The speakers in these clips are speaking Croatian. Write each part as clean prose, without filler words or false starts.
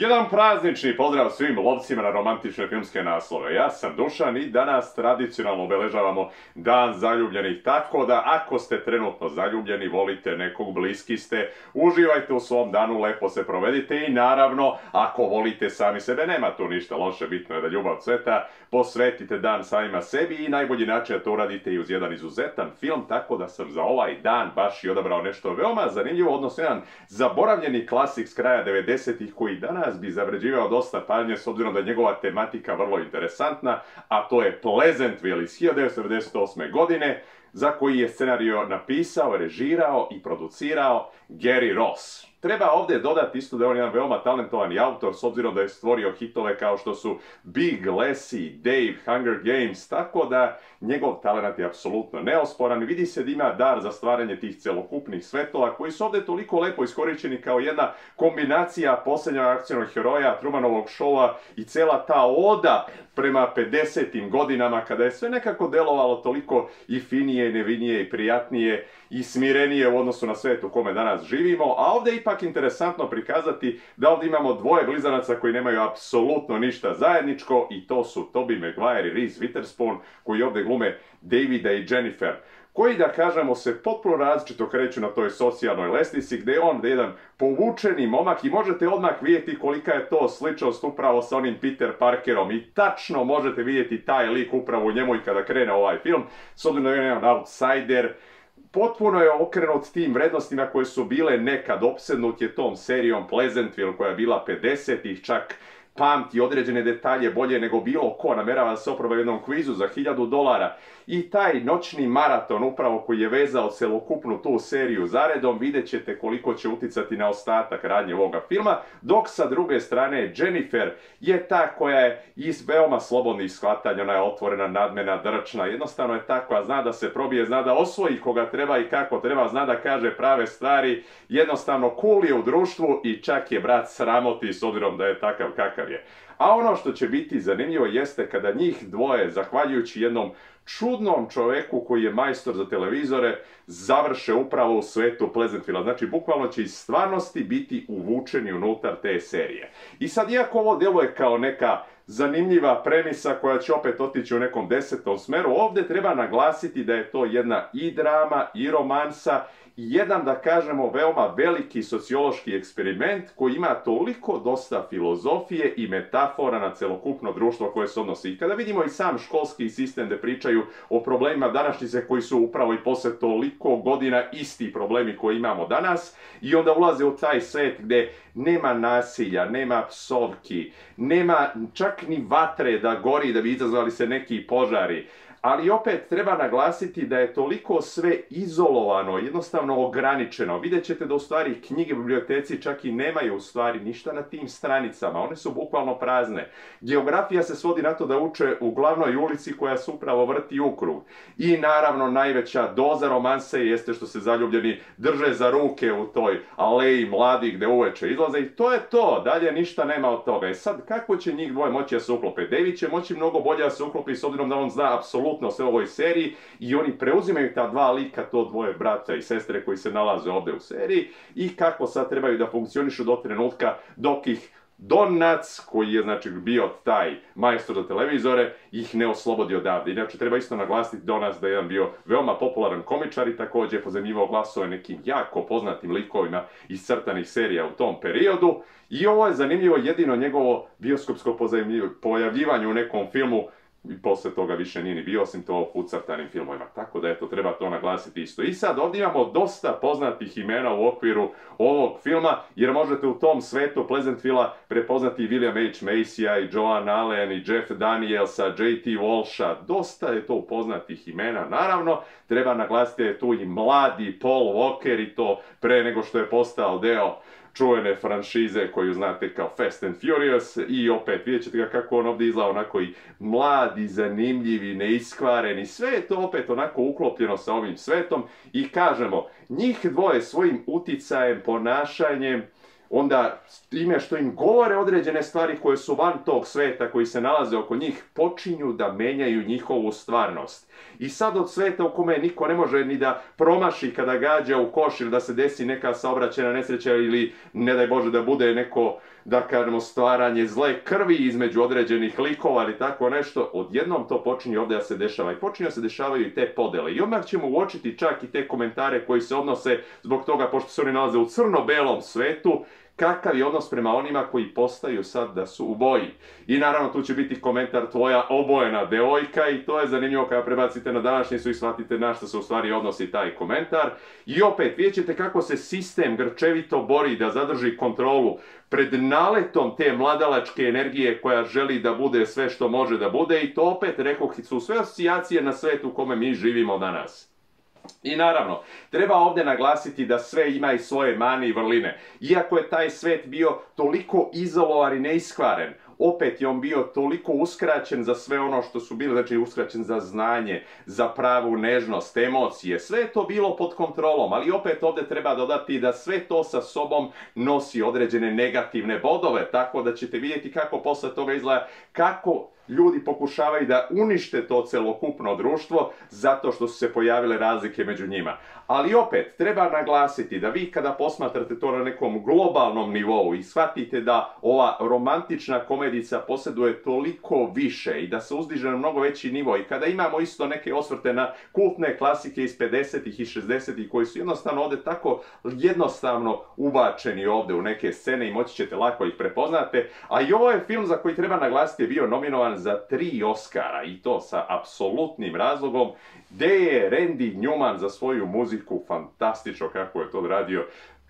Jedan praznični pozdrav svim lovcima na romantične filmske naslove. Ja sam Dušan i danas tradicionalno obeležavamo Dan zaljubljenih, tako da ako ste trenutno zaljubljeni, volite nekog, bliski ste, uživajte u svom danu, lepo se provedite i naravno, ako volite sami sebe, nema tu ništa loše, bitno je da ljubav cveta, posvetite dan samima sebi i najbolji način da to uradite i uz jedan izuzetan film, tako da sam za ovaj dan baš i odabrao nešto veoma zanimljivo, odnosno jedan zaboravljeni klasik s kraja 90-ih koji danas bi zavređivao dosta pažnje s obzirom da je njegova tematika vrlo interesantna, a to je Pleasantville iz 1998. godine, za koji je scenario napisao, režirao i producirao Gary Ross. Treba ovdje dodati isto da je on jedan veoma talentovani autor, s obzirom da je stvorio hitove kao što su Big, Lassie, Dave, Hunger Games, tako da njegov talent je apsolutno neosporan. Vidi se da ima dar za stvaranje tih celokupnih svetova koji su ovdje toliko lepo iskorišćeni kao jedna kombinacija posljednjeg akcijnog heroja, Trumanovog šova i cela ta oda prema 50. godinama kada je sve nekako delovalo toliko i finije, i nevinije, i prijatnije, i smirenije u odnosu na svet u kome danas živimo, a ovdje je ipak interesantno prikazati da ovdje imamo dvoje blizanaca koji nemaju apsolutno ništa zajedničko i to su Tobey Maguire i Reese Witherspoon koji ovdje glume Davida i Jennifer, koji, da kažemo, se potpuno različito kreću na toj socijalnoj lestvici, gdje je on jedan povučeni momak i možete odmah vidjeti kolika je to sličnost upravo sa onim Peter Parkerom i tačno možete vidjeti taj lik upravo u njemu i kada krene ovaj film, s obzirom da je jedan outsider, potpuno je okrenut tim vrednostima koje su bile nekad, opsednut je tom serijom Pleasantville koja je bila 50-ih, čak pamti određene detalje bolje nego bilo ko, namerava da se oproba jednom kvizu za $1000 i taj noćni maraton upravo koji je vezao celokupnu tu seriju zaredom, vidjet ćete koliko će uticati na ostatak radnje ovoga filma, dok sa druge strane Jennifer je ta koja je iz veoma slobodnih shvatanja, ona je otvorena, nadmena, drčna, jednostavno je ta koja zna da se probije, zna da osvoji koga treba i kako treba, zna da kaže prave stvari, jednostavno cool je u društvu i čak je brat sramoti s obzirom da je takav kakav je. A ono što će biti zanimljivo jeste kada njih dvoje, zahvaljujući jednom čudnom čoveku koji je majstor za televizore, završe upravo u svetu Pleasantville. Znači, bukvalno će iz stvarnosti biti uvučeni unutar te serije. I sad, iako ovo djeluje kao neka zanimljiva premisa koja će opet otići u nekom desetom smeru, ovdje treba naglasiti da je to jedna i drama i romansa i jedan, da kažemo, veoma veliki sociološki eksperiment koji ima toliko dosta filozofije i metafora na celokupno društvo koje se odnosi. I kada vidimo i sam školski sistem gdje pričaju o problemima današnjice koji su upravo i posle toliko godina isti problemi koje imamo danas i onda ulaze u taj svet gdje nema nasilja, nema psovki, nema čak ni vatre da gori da bi izazvali se neki požari. Ali opet treba naglasiti da je toliko sve izolovano, jednostavno ograničeno. Vidjet ćete da u stvari knjige u biblioteci čak i nemaju u stvari ništa na tim stranicama. One su bukvalno prazne. Geografija se svodi na to da uče u glavnoj ulici koja se upravo vrti u krug. I naravno najveća doza romanse jeste što se zaljubljeni drže za ruke u toj aleji mladih gdje uveče izlaze i to je to. Dalje ništa nema od toga. I sad kako će njih dvoje moći da se uklope? David će moći mnogo bolje da se uklopi s obzirom da on zna apsolutno sve u ovoj seriji i oni preuzimaju ta dva lika, to dvoje brata i sestre koji se nalaze ovdje u seriji i kako sad trebaju da funkcionišu do trenutka dok ih Donac, koji je znači bio taj majstor za televizore, ih ne oslobodi odavde. Inače, treba isto naglasiti Donac da je jedan bio veoma popularan komičar i također je pozajmljivao glasove nekim jako poznatim likovima iz crtanih serija u tom periodu. I ovo je zanimljivo jedino njegovo bioskopsko pojavljivanje u nekom filmu i posle toga više nije ni bio, osim to u crtanim filmovima. Tako da eto, treba to naglasiti isto. I sad ovdje imamo dosta poznatih imena u okviru ovog filma, jer možete u tom svetu Pleasantville-a prepoznati William H. Macy-a i Joan Allen i Jeff Danielsa, J.T. Walsha. Dosta je to poznatih imena. Naravno, treba naglasiti da je tu i mladi Paul Walker i to pre nego što je postao deo čuvene franšize koju znate kao Fast and Furious i opet vidjet ćete ga kako on ovdje izgleda onako i mladi, zanimljivi, neiskvareni, sve je to opet onako uklopljeno sa ovim svetom i kažemo, njih dvoje svojim uticajem, ponašanjem, onda time što im govore određene stvari koje su van tog sveta, koji se nalaze oko njih, počinju da menjaju njihovu stvarnost. I sad od sveta u kome niko ne može ni da promaši kada gađa u koš ili da se desi neka saobraćajna nesreća ili, ne daj Bože, da bude neko da kažemo stvaranje zle krvi između određenih likova ili tako nešto, odjednom to počinje ovdje da se dešava i počinje da se dešavaju i te podele. I odmah ćemo uočiti čak i te komentare koji se odnose zbog toga, pošto se oni nalaze u crno-belom svetu, kakav je odnos prema onima koji postaju sad da su u boji. I naravno tu će biti komentar tvoja obojena devojka i to je zanimljivo kada prebacite na današnjicu i shvatite na što se u stvari odnosi taj komentar. I opet vidjet ćete kako se sistem grčevito bori da zadrži kontrolu pred naletom te mladalačke energije koja želi da bude sve što može da bude i to opet rekoh su sve asocijacije na svet u kome mi živimo danas. I naravno, treba ovdje naglasiti da sve ima i svoje mane i vrline. Iako je taj svet bio toliko izolovan i neiskvaren, opet je on bio toliko uskraćen za sve ono što su bili, znači uskraćen za znanje, za pravu nežnost, emocije, sve je to bilo pod kontrolom, ali opet ovdje treba dodati da sve to sa sobom nosi određene negativne bodove, tako da ćete vidjeti kako posle toga izgleda, kako ljudi pokušavaju da unište to celokupno društvo zato što su se pojavile razlike među njima. Ali opet, treba naglasiti da vi kada posmatrate to na nekom globalnom nivou i shvatite da ova romantična komedica posjeduje toliko više i da se uzdiže na mnogo veći nivo i kada imamo isto neke osvrte na kultne klasike iz 50-ih i 60-ih koji su jednostavno ovdje tako jednostavno ubačeni ovdje u neke scene i moći ćete lako ih prepoznate, a i ovo je film za koji treba naglasiti je bio nominovan za 3 Oscara i to sa apsolutnim razlogom, gdje je Randy Newman za svoju muziku fantastično kako je to odradio.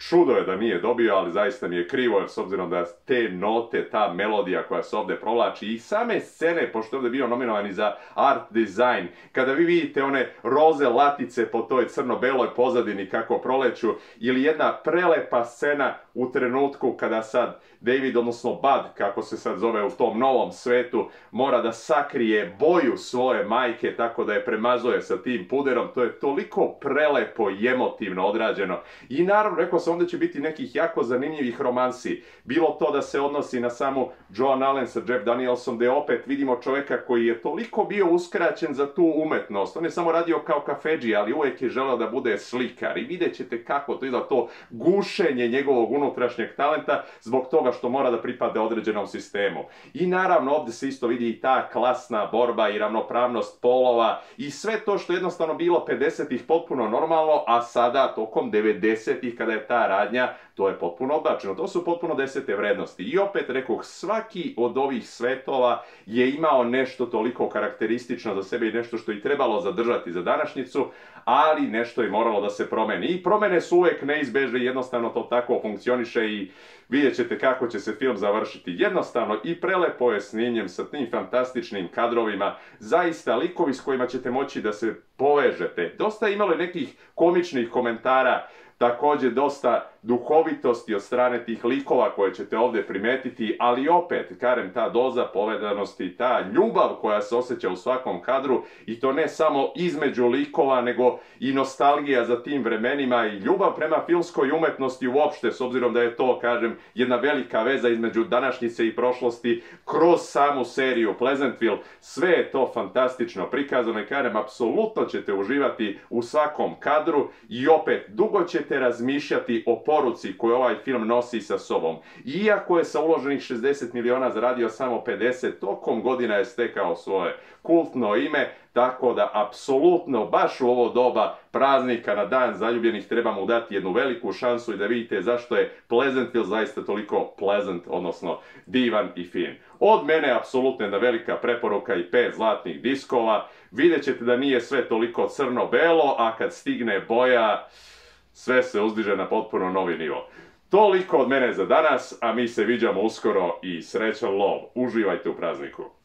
Čudo je da nije dobio, ali zaista mi je krivo, jer s obzirom da te note, ta melodija koja se ovdje provlači i same scene, pošto je ovdje bio nominovani za art design, kada vi vidite one roze latice po toj crno-beloj pozadini kako proleću, ili jedna prelepa scena u trenutku kada sad David, odnosno Bud, kako se sad zove u tom novom svetu, mora da sakrije boju svoje majke tako da je premazuje sa tim puderom, to je toliko prelepo i emotivno odrađeno. I naravno, rekao sam, onda će biti nekih jako zanimljivih romansi. Bilo to da se odnosi na samu Joan Allen sa Jeff Danielsom, gdje opet vidimo čovjeka koji je toliko bio uskraćen za tu umetnost. On je samo radio kao kafedži, ali uvijek je želeo da bude slikar. I vidjet ćete kako to izgleda, to gušenje njegovog unutrašnjeg talenta zbog toga što mora da pripade određenom sistemu. I naravno ovdje se isto vidi i ta klasna borba i ravnopravnost polova i sve to što je jednostavno bilo 50-ih potpuno normalno, a sada tokom 90-ih kada je ta radnja, to je potpuno odbačeno. To su potpuno desete vrednosti. I opet rekoh, svaki od ovih svetova je imao nešto toliko karakteristično za sebe i nešto što je trebalo zadržati za današnjicu, ali nešto je moralo da se promeni. I promene su uvijek neizbežne, jednostavno to tako funkcioniše i vidjet ćete kako će se film završiti. Jednostavno i prelepo je snimljen sa tim fantastičnim kadrovima, zaista likovi s kojima ćete moći da se povežete. Dosta je imalo nekih komičnih komentara, također dosta duhovitosti od strane tih likova koje ćete ovdje primetiti, ali opet, kažem, ta doza povedanosti, ta ljubav koja se osjeća u svakom kadru i to ne samo između likova, nego i nostalgija za tim vremenima i ljubav prema filmskoj umetnosti uopšte, s obzirom da je to, kažem, jedna velika veza između današnjice i prošlosti kroz samu seriju Pleasantville. Sve je to fantastično prikazano i, kažem, apsolutno ćete uživati u svakom kadru i opet, dugo ćete razmišljati o poruci koju ovaj film nosi sa sobom. Iako je sa uloženih 60 miliona zaradio samo 50, tokom godina je stekao svoje kultno ime, tako da apsolutno baš u ovo doba praznika na Dan zaljubljenih treba mu dati jednu veliku šansu i da vidite zašto je Pleasantville zaista toliko pleasant, odnosno divan i fin. Od mene apsolutno jedna velika preporuka i 5 zlatnih diskova. Vidjet ćete da nije sve toliko crno-belo, a kad stigne boja, sve se uzdiže na potpuno novi nivo. Toliko od mene za danas, a mi se viđamo uskoro i srećan lov. Uživajte u prazniku.